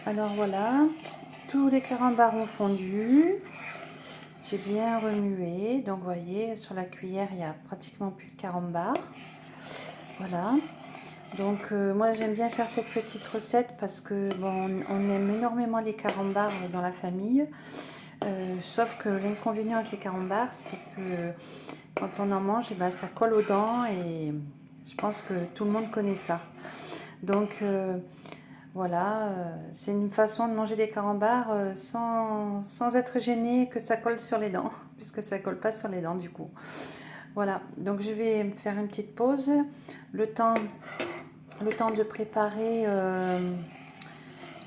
Alors voilà, tous les carambars ont fondu. J'ai bien remué, donc vous voyez, sur la cuillère, il n'y a pratiquement plus de carambars. Voilà. Donc moi j'aime bien faire cette petite recette parce que bon, on aime énormément les carambars dans la famille. Sauf que l'inconvénient avec les carambars, c'est que quand on en mange, eh ben, ça colle aux dents et je pense que tout le monde connaît ça. Donc voilà, c'est une façon de manger des carambars sans être gêné que ça colle sur les dents, puisque ça colle pas sur les dents du coup. Voilà, donc je vais me faire une petite pause, le temps, le temps de préparer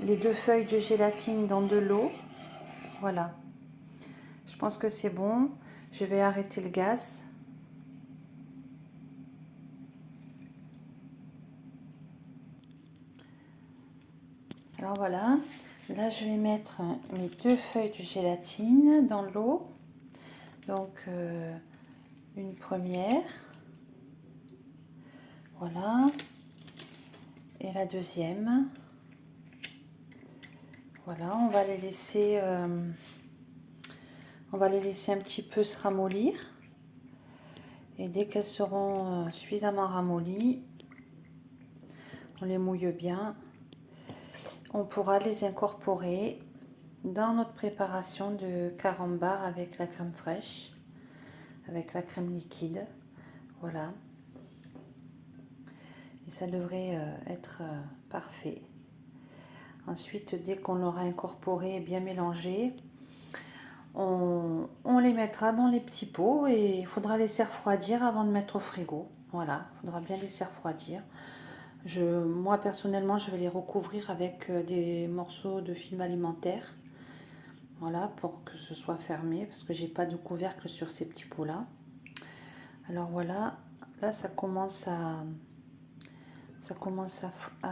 les 2 feuilles de gélatine dans de l'eau. Voilà, je pense que c'est bon. Je vais arrêter le gaz. Alors voilà, là je vais mettre mes 2 feuilles de gélatine dans l'eau. Donc une première, voilà, et la deuxième. Voilà, on va les laisser un petit peu se ramollir. Et dès qu'elles seront suffisamment ramollies, on les mouille bien. On pourra les incorporer dans notre préparation de carambar avec la crème fraîche, avec la crème liquide. Voilà. Et ça devrait être parfait. Ensuite, dès qu'on l'aura incorporé et bien mélangé, on les mettra dans les petits pots et il faudra laisser refroidir avant de mettre au frigo. Voilà, il faudra bien laisser refroidir. Moi personnellement, je vais les recouvrir avec des morceaux de film alimentaire. Voilà, pour que ce soit fermé parce que j'ai pas de couvercle sur ces petits pots là. Alors voilà, là ça commence à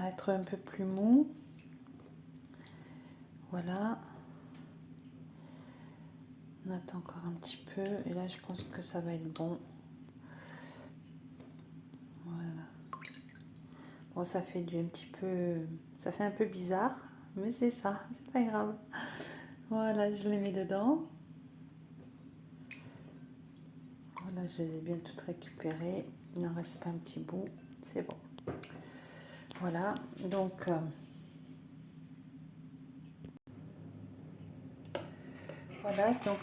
être un peu plus mou. Voilà. On attend encore un petit peu et là je pense que ça va être bon. Voilà. Bon, ça fait un peu bizarre, mais c'est ça, c'est pas grave. Voilà, je les mets dedans. Voilà, je les ai bien toutes récupérées. Il n'en reste pas un petit bout, c'est bon. Voilà, donc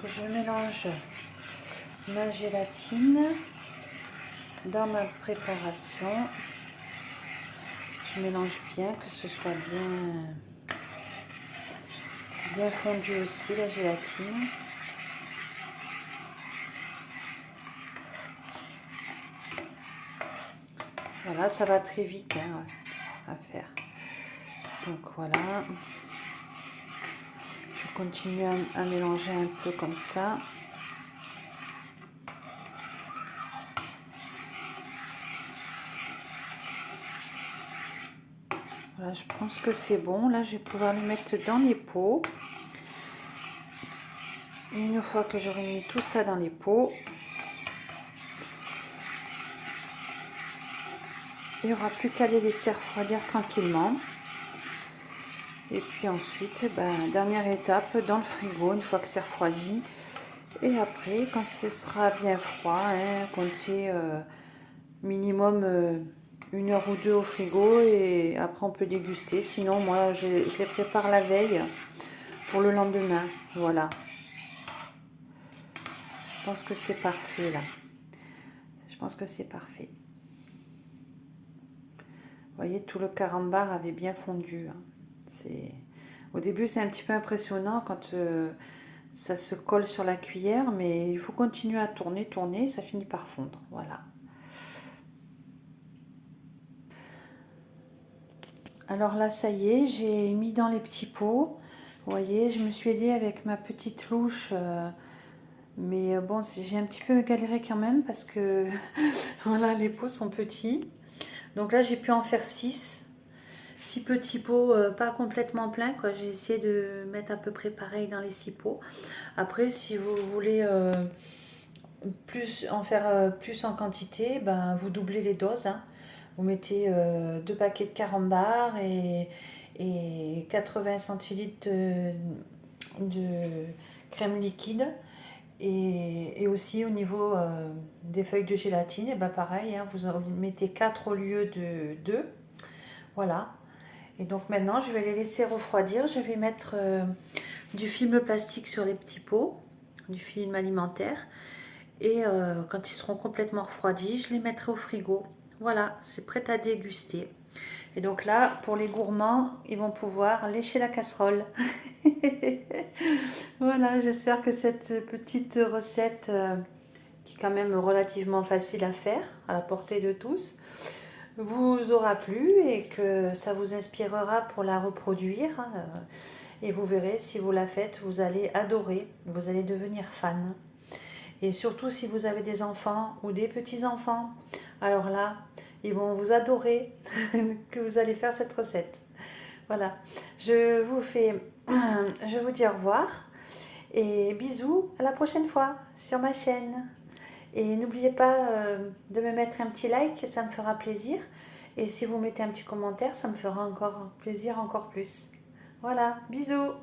je mélange ma gélatine dans ma préparation. Je mélange bien, que ce soit bien fondu aussi la gélatine. Voilà, ça va très vite à faire. Donc voilà, je continue à mélanger un peu comme ça. Voilà, je pense que c'est bon. Là, je vais pouvoir le mettre dans les pots. Et une fois que j'aurai mis tout ça dans les pots, il n'y aura plus qu'à les laisser refroidir tranquillement. Et puis ensuite, dernière étape, dans le frigo, une fois que c'est refroidi. Et après, quand ce sera bien froid, comptez minimum 1 heure ou 2 au frigo et après on peut déguster. Sinon, moi, je les prépare la veille pour le lendemain. Voilà. Je pense que c'est parfait là. Je pense que c'est parfait. Vous voyez, tout le carambar avait bien fondu. Au début, c'est un petit peu impressionnant quand ça se colle sur la cuillère, mais il faut continuer à tourner, ça finit par fondre. Voilà. Alors là, ça y est, j'ai mis dans les petits pots. Vous voyez, je me suis aidée avec ma petite louche. Mais bon, j'ai un petit peu galéré quand même parce que voilà, les pots sont petits. Donc là, j'ai pu en faire 6. 6 petits pots, pas complètement pleins, quoi. J'ai essayé de mettre à peu près pareil dans les 6 pots. Après, si vous voulez en faire plus en quantité, vous doublez les doses. Hein. Vous mettez 2 paquets de carambars et 80 centilitres de crème liquide. Et aussi au niveau des feuilles de gélatine, et ben pareil, hein, vous en mettez 4 au lieu de 2. Voilà. Et donc maintenant, je vais les laisser refroidir. Je vais mettre du film plastique sur les petits pots, du film alimentaire. Et quand ils seront complètement refroidis, je les mettrai au frigo. Voilà, c'est prêt à déguster. Et donc là, pour les gourmands, ils vont pouvoir lécher la casserole. Voilà, j'espère que cette petite recette, qui est quand même relativement facile à faire, à la portée de tous, vous aura plu et que ça vous inspirera pour la reproduire. Et vous verrez, si vous la faites, vous allez adorer, vous allez devenir fan. Et surtout si vous avez des enfants ou des petits-enfants, alors là, ils vont vous adorer que vous allez faire cette recette. Voilà, je vous dis au revoir et bisous à la prochaine fois sur ma chaîne. Et n'oubliez pas de me mettre un petit like, ça me fera plaisir. Et si vous mettez un petit commentaire, ça me fera encore plaisir encore plus. Voilà, bisous!